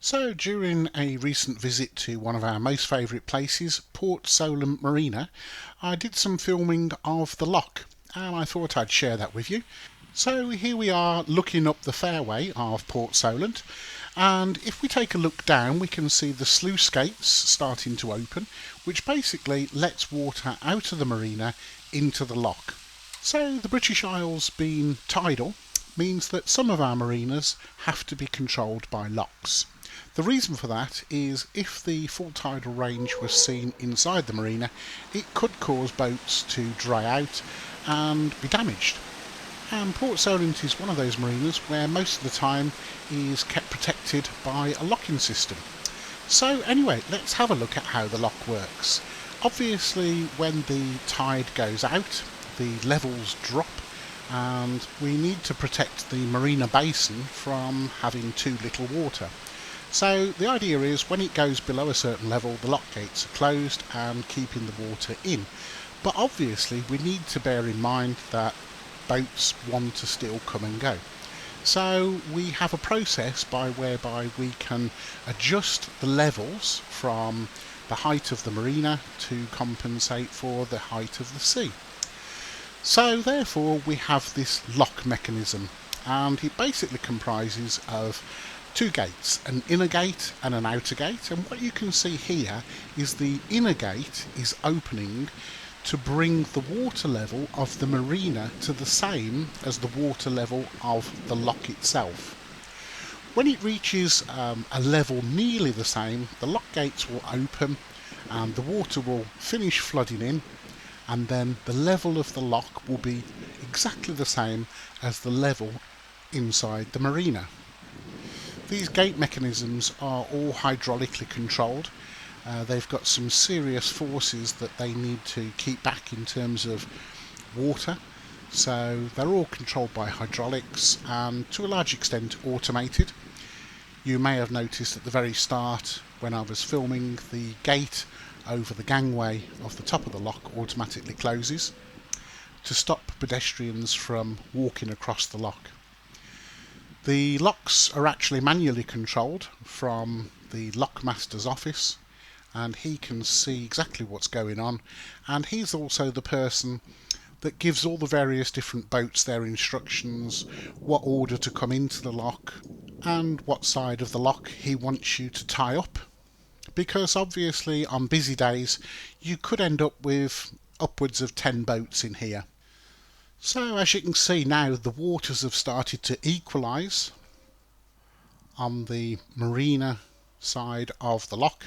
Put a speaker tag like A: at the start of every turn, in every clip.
A: So, during a recent visit to one of our most favourite places, Ports Solent Marina, I did some filming of the loch and I thought I'd share that with you. So, here we are looking up the fairway of Port Solent, and if we take a look down, we can see the sluice gates starting to open, which basically lets water out of the marina into the loch. So, the British Isles being tidal means that some of our marinas have to be controlled by locks. The reason for that is if the full tidal range was seen inside the marina, it could cause boats to dry out and be damaged. And Port Solent is one of those marinas where most of the time is kept protected by a locking system. So anyway, let's have a look at how the lock works. Obviously, when the tide goes out, the levels drop and we need to protect the marina basin from having too little water. So the idea is when it goes below a certain level, the lock gates are closed and keeping the water in. But obviously we need to bear in mind that boats want to still come and go. So we have a process whereby we can adjust the levels from the height of the marina to compensate for the height of the sea. So therefore we have this lock mechanism, and it basically comprises of two gates, an inner gate and an outer gate, and what you can see here is the inner gate is opening to bring the water level of the marina to the same as the water level of the lock itself. When it reaches a level nearly the same, the lock gates will open and the water will finish flooding in, and then the level of the lock will be exactly the same as the level inside the marina. These gate mechanisms are all hydraulically controlled. They've got some serious forces that they need to keep back in terms of water. So they're all controlled by hydraulics and to a large extent automated. You may have noticed at the very start when I was filming, the gate over the gangway of the top of the lock automatically closes to stop pedestrians from walking across the lock. The locks are actually manually controlled from the lockmaster's office, and he can see exactly what's going on, and he's also the person that gives all the various different boats their instructions, what order to come into the lock and what side of the lock he wants you to tie up, because obviously on busy days you could end up with upwards of 10 boats in here. So as you can see now, the waters have started to equalise on the marina side of the loch,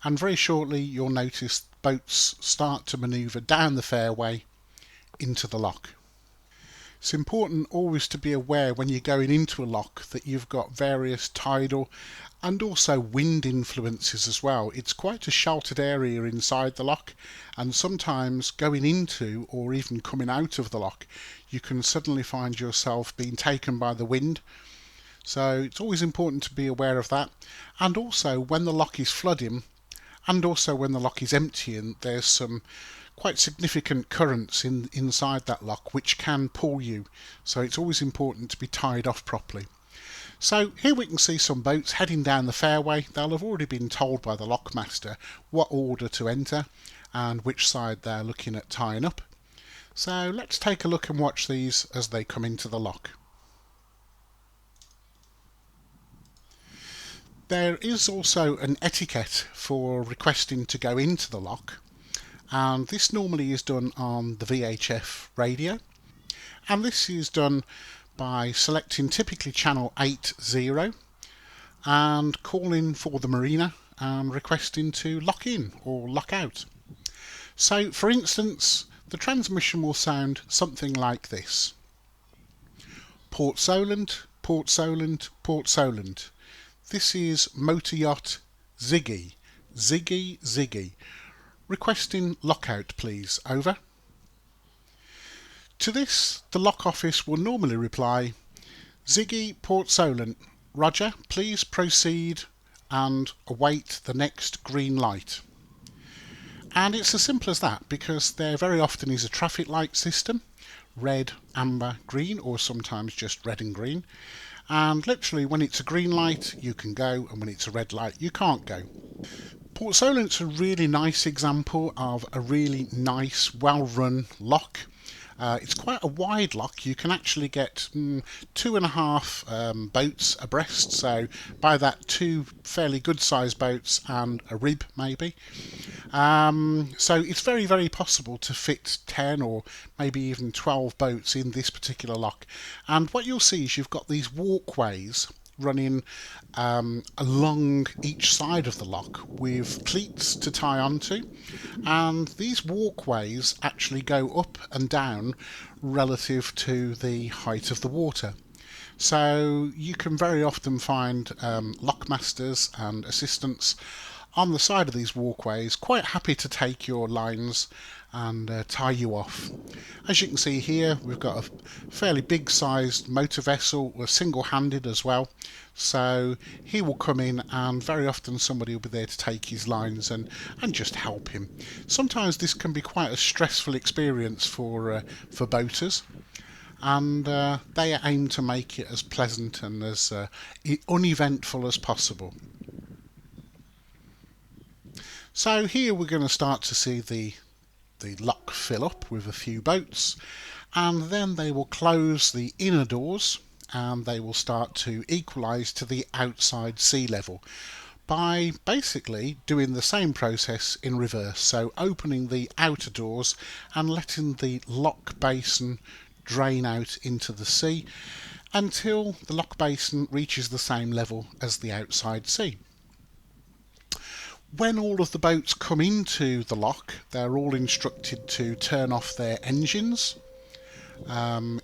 A: and very shortly you'll notice boats start to manoeuvre down the fairway into the loch. It's important always to be aware when you're going into a loch that you've got various tidal and also wind influences as well. It's quite a sheltered area inside the loch, and sometimes going into or even coming out of the loch you can suddenly find yourself being taken by the wind. So it's always important to be aware of that, and also when the loch is flooding and also when the loch is emptying, there's some quite significant currents inside that loch which can pull you, so it's always important to be tied off properly. So here we can see some boats heading down the fairway. They'll have already been told by the lockmaster what order to enter and which side they're looking at tying up. So let's take a look and watch these as they come into the loch. There is also an etiquette for requesting to go into the loch, and this normally is done on the VHF radio, and this is done by selecting typically channel 80 and calling for the marina and requesting to lock in or lock out. So for instance, the transmission will sound something like this: Port Solent, Port Solent, Port Solent. This is motor yacht Ziggy, Ziggy, Ziggy. Requesting lockout please, over. To this, the lock office will normally reply, Ziggy, Port Solent, Roger, please proceed and await the next green light. And it's as simple as that, because there very often is a traffic light system, red, amber, green, or sometimes just red and green. and literally when it's a green light you can go, and when it's a red light you can't go. Port Solent's a really nice example of a really nice, well-run lock. It's quite a wide lock. You can actually get 2.5 boats abreast, so by that 2 fairly good sized boats and a rib maybe. So it's very, very possible to fit 10 or maybe even 12 boats in this particular lock. And what you'll see is you've got these walkways running along each side of the lock with cleats to tie onto, and these walkways actually go up and down relative to the height of the water. So you can very often find lockmasters and assistants on the side of these walkways quite happy to take your lines and tie you off. As you can see here, we've got a fairly big sized motor vessel. We're single-handed as well, so he will come in and very often somebody will be there to take his lines and just help him. Sometimes this can be quite a stressful experience for boaters, and they aim to make it as pleasant and as uneventful as possible. So here we're going to start to see the lock fill up with a few boats, and then they will close the inner doors and they will start to equalise to the outside sea level by basically doing the same process in reverse. So opening the outer doors and letting the lock basin drain out into the sea until the lock basin reaches the same level as the outside sea. When all of the boats come into the lock, they're all instructed to turn off their engines.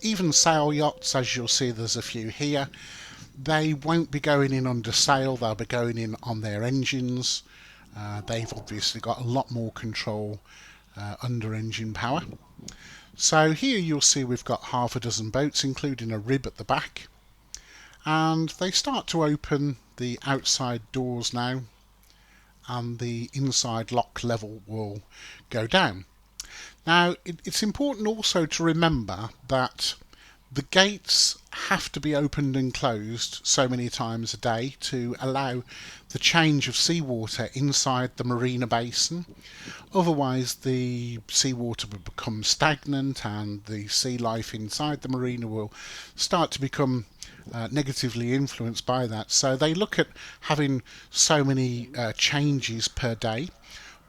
A: Even sail yachts, as you'll see there's a few here, they won't be going in under sail, they'll be going in on their engines. They've obviously got a lot more control under engine power. So here you'll see we've got half a dozen boats, including a rib at the back. And they start to open the outside doors now, and the inside lock level will go down. Now it's important also to remember that the gates have to be opened and closed so many times a day to allow the change of seawater inside the marina basin. Otherwise the seawater will become stagnant and the sea life inside the marina will start to become negatively influenced by that. So they look at having so many changes per day,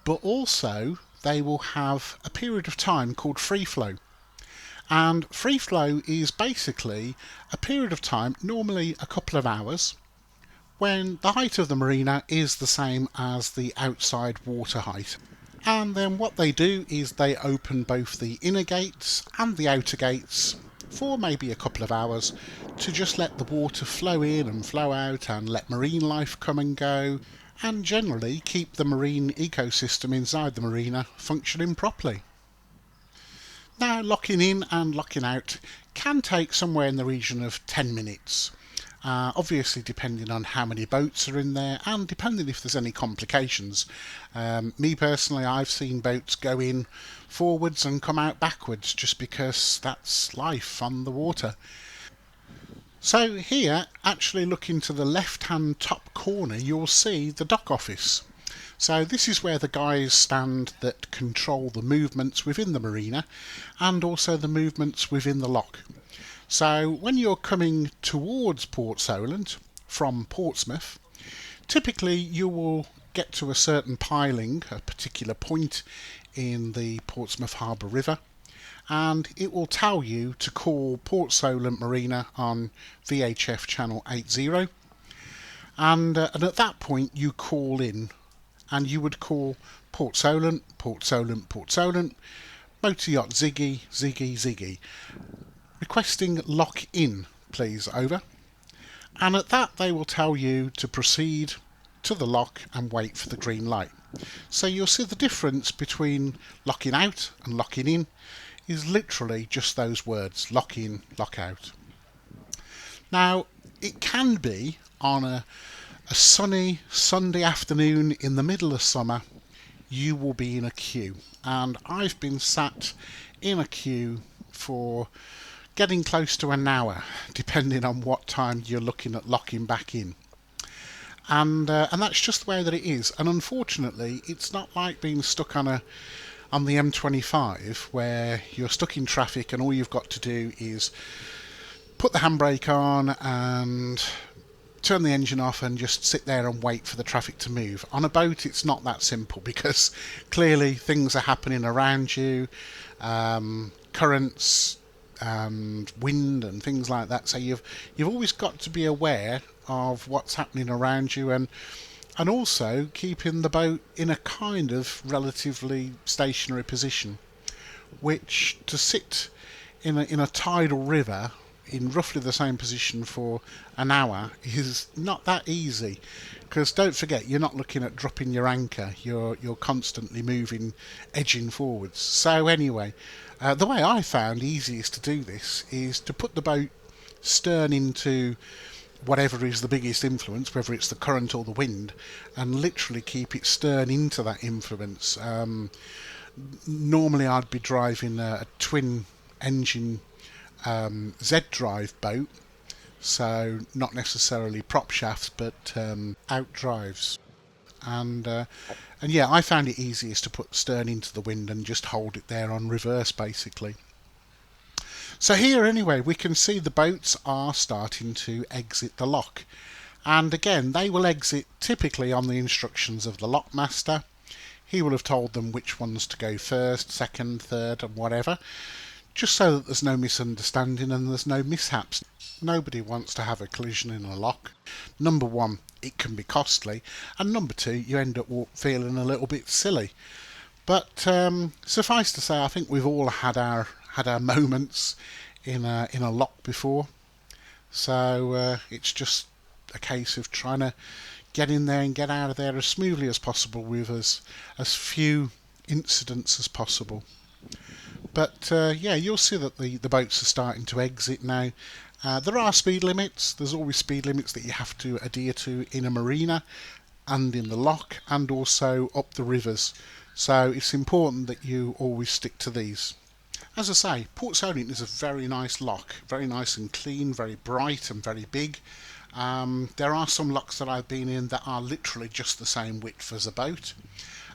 A: but also they will have a period of time called free flow. And free flow is basically a period of time, normally a couple of hours, when the height of the marina is the same as the outside water height. And then what they do is they open both the inner gates and the outer gates for maybe a couple of hours to just let the water flow in and flow out and let marine life come and go, and generally keep the marine ecosystem inside the marina functioning properly. Now, locking in and locking out can take somewhere in the region of 10 minutes. Obviously depending on how many boats are in there and depending if there's any complications. Me personally, I've seen boats go in forwards and come out backwards just because that's life on the water. So here, actually looking to the left hand top corner, you'll see the dock office. So this is where the guys stand that control the movements within the marina and also the movements within the lock. So when you're coming towards Ports Solent from Portsmouth, typically you will get to a certain piling, a particular point in the Portsmouth Harbour River, and it will tell you to call Ports Solent Marina on VHF channel 80, and at that point you call in and you would call Ports Solent, Ports Solent, Ports Solent, Motor Yacht Ziggy, Ziggy, Ziggy, requesting lock in, please, over. And at that they will tell you to proceed to the lock and wait for the green light. So you'll see the difference between locking out and locking in is literally just those words, lock in, lock out. Now, it can be on a sunny Sunday afternoon in the middle of summer, you will be in a queue. And I've been sat in a queue for getting close to an hour, depending on what time you're looking at locking back in. And that's just the way that it is. And unfortunately, it's not like being stuck on the M25 where you're stuck in traffic and all you've got to do is put the handbrake on and turn the engine off and just sit there and wait for the traffic to move. On a boat, it's not that simple because clearly things are happening around you, currents and wind and things like that. So you've always got to be aware of what's happening around you, and also keeping the boat in a kind of relatively stationary position, which to sit in a tidal river in roughly the same position for an hour is not that easy, because don't forget, you're not looking at dropping your anchor, you're constantly moving, edging forwards. So anyway, the way I found easiest to do this is to put the boat stern into whatever is the biggest influence, whether it's the current or the wind, and literally keep it stern into that influence. Normally I'd be driving a twin engine Z-drive boat, so not necessarily prop shafts but out drives, and yeah, I found it easiest to put stern into the wind and just hold it there on reverse basically. So here anyway we can see the boats are starting to exit the lock, and again they will exit typically on the instructions of the lockmaster. He will have told them which ones to go first, second, third and whatever, just so that there's no misunderstanding and there's no mishaps. Nobody wants to have a collision in a lock. Number one, it can be costly, and number two, you end up feeling a little bit silly. But suffice to say, I think we've all had our moments in a lock before, so it's just a case of trying to get in there and get out of there as smoothly as possible with as few incidents as possible. But yeah, you'll see that the boats are starting to exit now. There are speed limits. There's always speed limits that you have to adhere to in a marina and in the lock and also up the rivers. So it's important that you always stick to these. As I say, Ports Solent is a very nice lock, very nice and clean, very bright and very big. There are some locks that I've been in that are literally just the same width as a boat.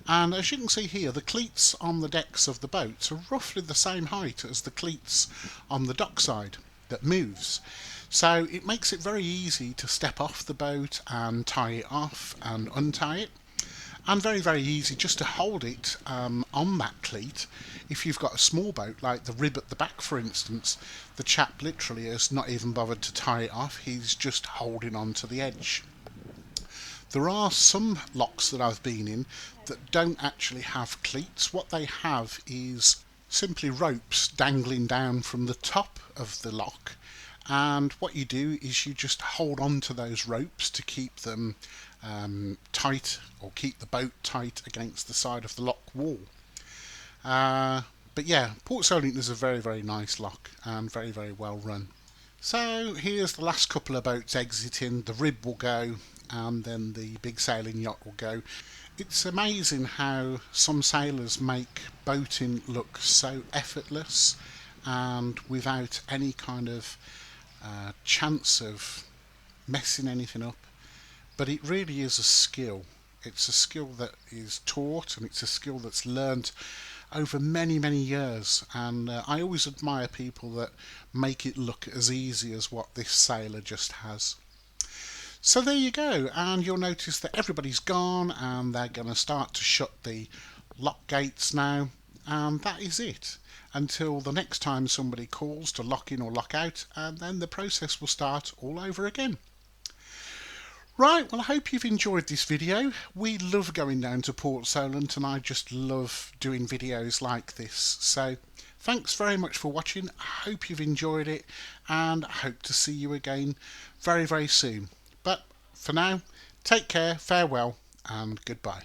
A: And as you can see here, the cleats on the decks of the boats are roughly the same height as the cleats on the dockside that moves. So it makes it very easy to step off the boat and tie it off and untie it. And very, very easy just to hold it on that cleat. If you've got a small boat, like the rib at the back for instance, the chap literally has not even bothered to tie it off, he's just holding on to the edge. There are some locks that I've been in that don't actually have cleats. What they have is simply ropes dangling down from the top of the lock, and what you do is you just hold on to those ropes to keep them tight, or keep the boat tight against the side of the lock wall. But yeah, Ports Solent is a very, very nice lock and very, very well run. So here's the last couple of boats exiting. The rib will go and then the big sailing yacht will go. It's amazing how some sailors make boating look so effortless and without any kind of chance of messing anything up. But it really is a skill. It's a skill that is taught, and it's a skill that's learnt over many, many years. And I always admire people that make it look as easy as what this sailor just has. So there you go, and you'll notice that everybody's gone and they're going to start to shut the lock gates now, and that is it until the next time somebody calls to lock in or lock out, and then the process will start all over again. Right, well I hope you've enjoyed this video. We love going down to Ports Solent and I just love doing videos like this. So thanks very much for watching. I hope you've enjoyed it and I hope to see you again very, very soon. But for now, take care, farewell and goodbye.